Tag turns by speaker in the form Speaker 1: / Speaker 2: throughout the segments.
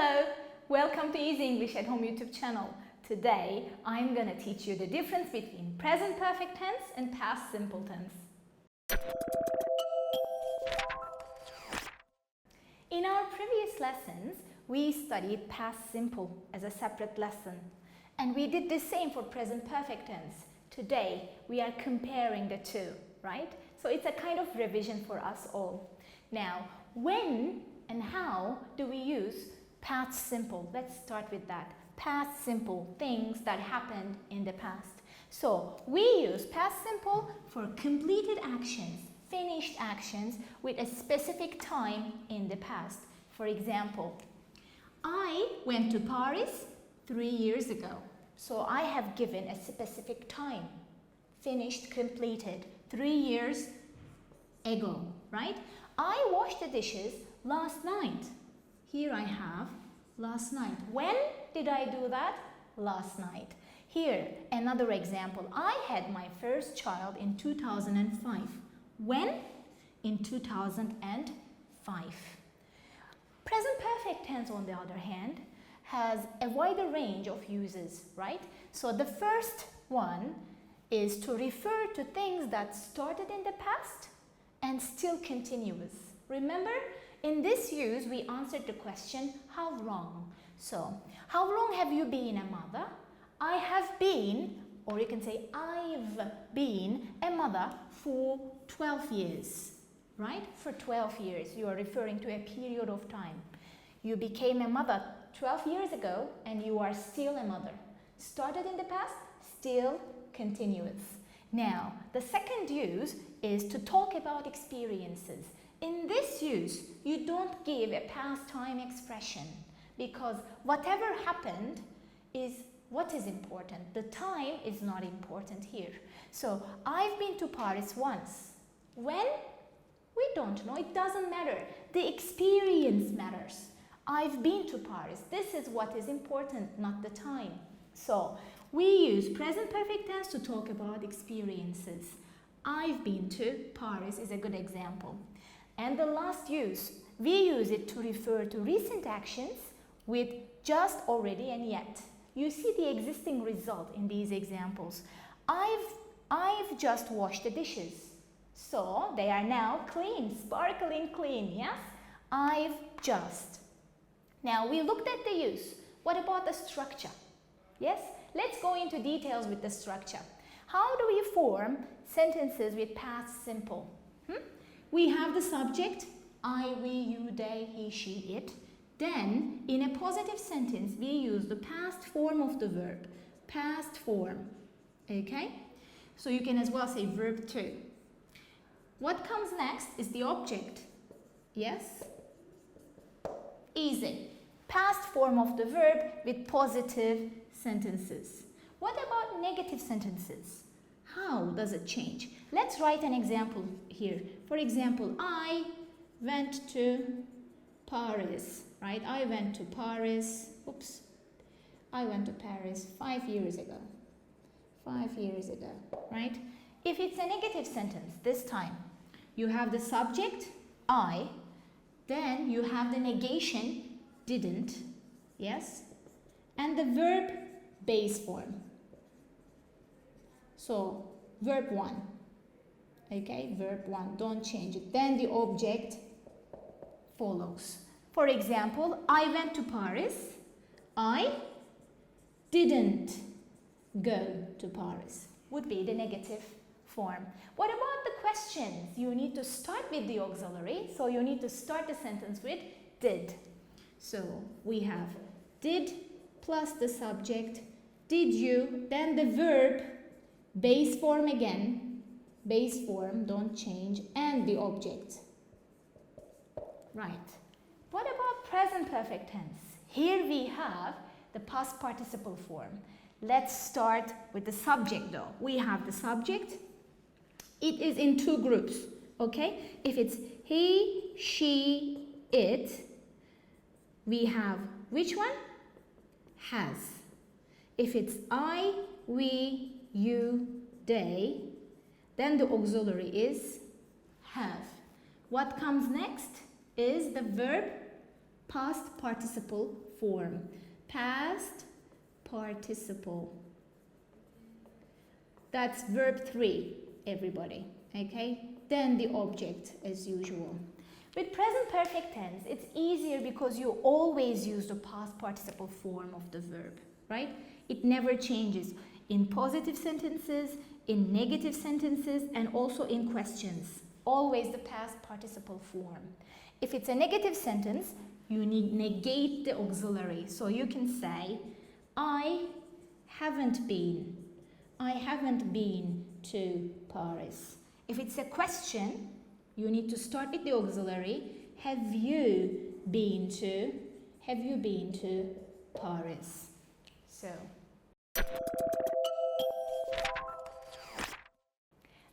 Speaker 1: Hello! Welcome to Easy English at Home YouTube channel. Today, I'm going to teach you the difference between present perfect tense and past simple tense. In our previous lessons, we studied past simple as a separate lesson. And we did the same for present perfect tense. Today, we are comparing the two, right? So it's a kind of revision for us all. Now, when and how do we use past simple? Let's start with that. Past simple, things that happened in the past. So we use past simple for completed actions, finished actions with a specific time in the past. For example, I went to Paris 3 years ago. So I have given a specific time. Finished, completed, 3 years ago, right? I washed the dishes last night. Here I have last night. When did I do that? Last night. Here, another example. I had my first child in 2005. When? In 2005. Present perfect tense, on the other hand, has a wider range of uses, right? So the first one is to refer to things that started in the past and still continuous. Remember, in this use, we answered the question, how long? So, how long have you been a mother? I have been, or you can say, I've been a mother for 12 years, right? For 12 years, you are referring to a period of time. You became a mother 12 years ago, and you are still a mother. Started in the past, still continuous. Now, the second use is to talk about experiences. In this use, you don't give a past time expression because whatever happened is what is important. The time is not important here. So, I've been to Paris once. When? We don't know. It doesn't matter. The experience matters. I've been to Paris. This is what is important, not the time. So, we use present perfect tense to talk about experiences. I've been to Paris is a good example. And the last use, we use it to refer to recent actions with just, already, and yet. You see the existing result in these examples. I've just washed the dishes. So they are now clean, sparkling clean, yes? I've just. Now we looked at the use. What about the structure? Yes? Let's go into details with the structure. How do we form sentences with past simple? We have the subject, I, we, you, they, he, she, it. Then, in a positive sentence, we use the past form of the verb. Past form. Okay? So you can as well say verb 2. What comes next is the object. Yes? Easy. Past form of the verb with positive sentences. What about negative sentences? How does it change? Let's write an example here. For example, I went to Paris, right? I went to Paris, I went to Paris 5 years ago. 5 years ago, right? If it's a negative sentence, this time, you have the subject, I, then you have the negation, didn't, yes? And the verb base form. So, verb 1. Okay, verb 1, don't change it. Then the object follows. For example, I went to Paris. I didn't go to Paris. Would be the negative form. What about the questions? You need to start with the auxiliary. So, you need to start the sentence with did. So, we have did plus the subject. Did you? Then the verb. Base form again, base form, don't change, and the object. Right. What about present perfect tense? Here we have the past participle form. Let's start with the subject though. We have the subject. It is in two groups, okay? If it's he, she, it, we have which one? Has. If it's I, we, you, they, then the auxiliary is have. What comes next is the verb Past participle form. Past participle. That's verb 3, everybody. Okay? Then the object as usual. With present perfect tense, it's easier because you always use the past participle form of the verb, right? It never changes in positive sentences, in negative sentences, and also in questions. Always the past participle form. If it's a negative sentence, you negate the auxiliary. So you can say, I haven't been to Paris. If it's a question, you need to start with the auxiliary. Have you been to Paris? So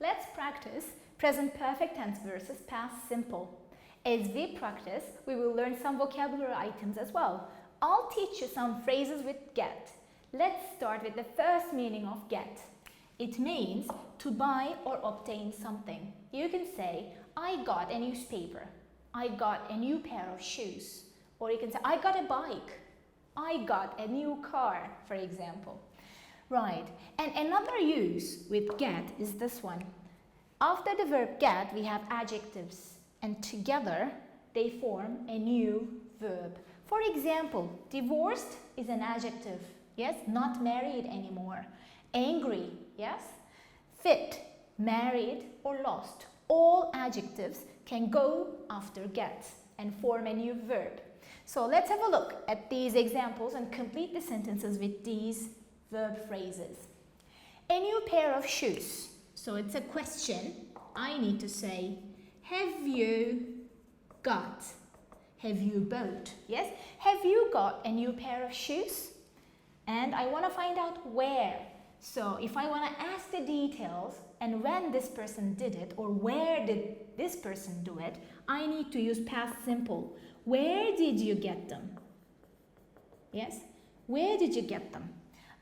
Speaker 1: let's practice present perfect tense versus past simple. As we practice, we will learn some vocabulary items as well. I'll teach you some phrases with get. Let's start with the first meaning of get. It means to buy or obtain something. You can say, I got a newspaper. I got a new pair of shoes. Or you can say, I got a bike. I got a new car, for example. Right. And another use with get is this one. After the verb get, we have adjectives. And together, they form a new verb. For example, divorced is an adjective. Yes, not married anymore. Angry, yes. Fit, married, or lost. All adjectives can go after get and form a new verb. So let's have a look at these examples and complete the sentences with these verb phrases. A new pair of shoes. So it's a question. I need to say, have you got? Have you bought? Yes? Have you got a new pair of shoes? And I want to find out where. So if I want to ask the details and when this person did it or where did this person do it, I need to use past simple. Where did you get them? Yes? Where did you get them?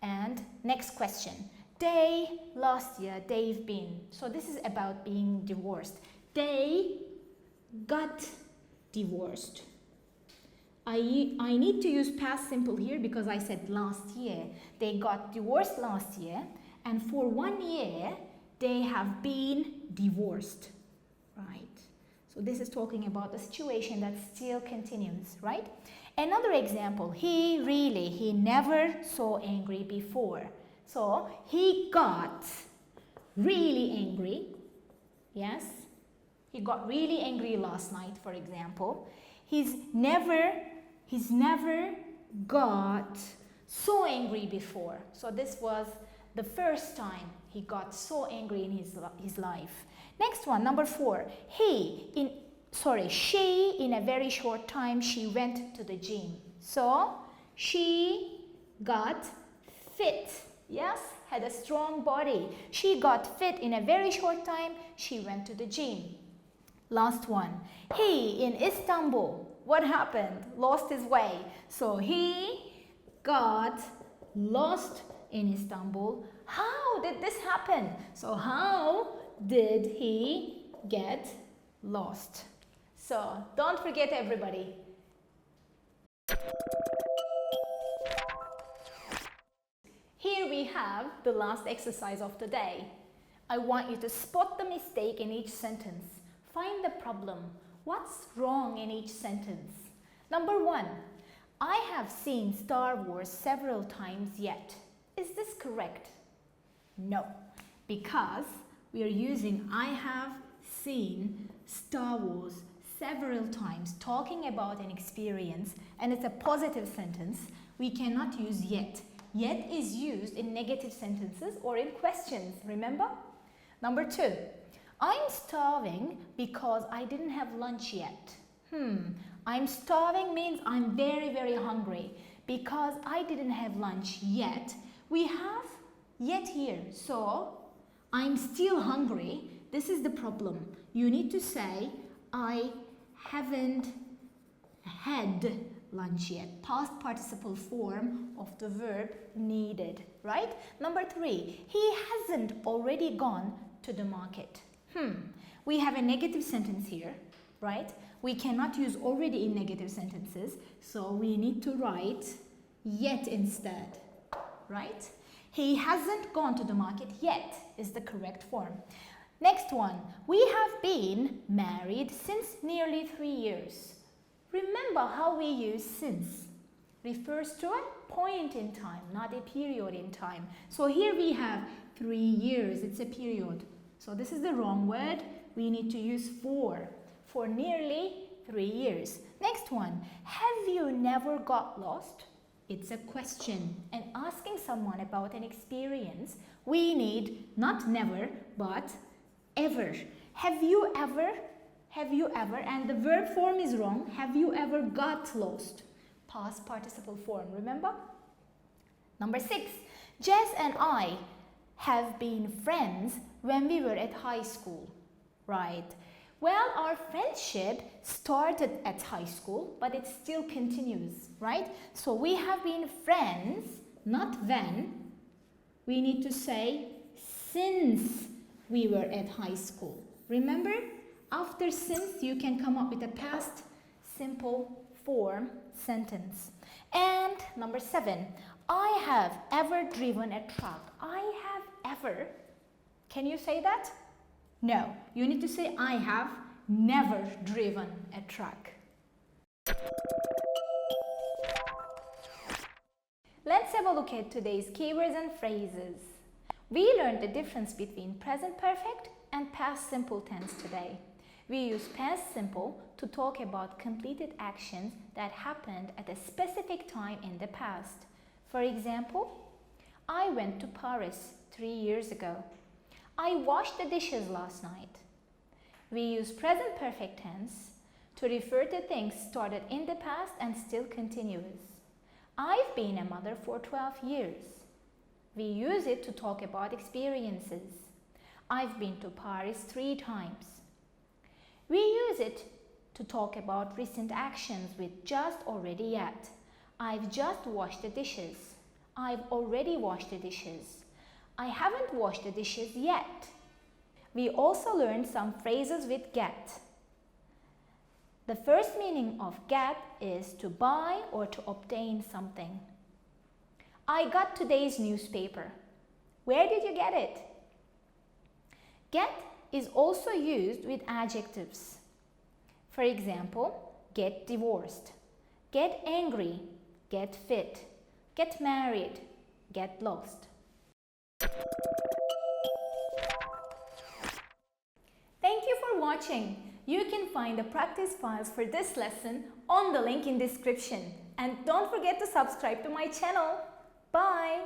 Speaker 1: And next question. They, last year, they've been. So this is about being divorced. They got divorced. I need to use past simple here because I said last year. They got divorced last year, and for 1 year, they have been divorced, right? So this is talking about the situation that still continues, right? Another example, he never saw angry before. So he got really angry, yes? He got really angry last night, for example. He's never got so angry before. So this was the first time he got so angry in his life. Next one, number 4. She, in a very short time, she went to the gym. So she got fit. Yes, had a strong body. She got fit in a very short time. She went to the gym. Last one. He in Istanbul. What happened? Lost his way. So he got lost in Istanbul. How did this happen? So how did he get lost? So don't forget, everybody. Here we have the last exercise of the day. I want you to spot the mistake in each sentence. Find the problem. What's wrong in each sentence? Number 1. I have seen Star Wars several times yet. Is this correct? No, because we are using I have seen Star Wars several times, talking about an experience, and it's a positive sentence. We cannot use yet. Yet is used in negative sentences or in questions, remember? Number 2. I'm starving because I didn't have lunch yet. I'm starving means I'm very, very hungry. Because I didn't have lunch yet, we have yet here. So, I'm still hungry. This is the problem. You need to say, I haven't had lunch yet. Past participle form of the verb needed, right? Number 3, he hasn't already gone to the market. We have a negative sentence here. right? We cannot use already in negative sentences, so we need to write yet instead, right? He hasn't gone to the market yet is the correct form. Next one, we have been married since nearly 3 years. Remember how we use since. Refers to a point in time, not a period in time. So here we have 3 years, it's a period. So this is the wrong word. We need to use for nearly 3 years. Next one, have you never got lost? It's a question, and asking someone about an experience, we need not never, but ever. Have you ever, and the verb form is wrong. Have you ever got lost? Past participle form, remember? Number 6, Jess and I have been friends when we were at high school. Right. Well, our friendship started at high school, but it still continues, right? So we have been friends, not when. We need to say since we were at high school. Remember, after since, you can come up with a past simple form sentence. And number 7, I have ever driven a truck. I have ever. Can you say that? No, you need to say I have never driven a truck. Let's have a look at today's keywords and phrases. We learned the difference between present perfect and past simple tense today. We use past simple to talk about completed actions that happened at a specific time in the past. For example, I went to Paris 3 years ago. I washed the dishes last night. We use present perfect tense to refer to things started in the past and still continuous. I've been a mother for 12 years. We use it to talk about experiences. I've been to Paris 3 times. We use it to talk about recent actions with just, already, yet. I've just washed the dishes. I've already washed the dishes. I haven't washed the dishes yet. We also learned some phrases with get. The first meaning of get is to buy or to obtain something. I got today's newspaper. Where did you get it? Get is also used with adjectives. For example, get divorced, get angry, get fit, get married, get lost. Thank you for watching. You can find the practice files for this lesson on the link in description. And don't forget to subscribe to my channel. Bye!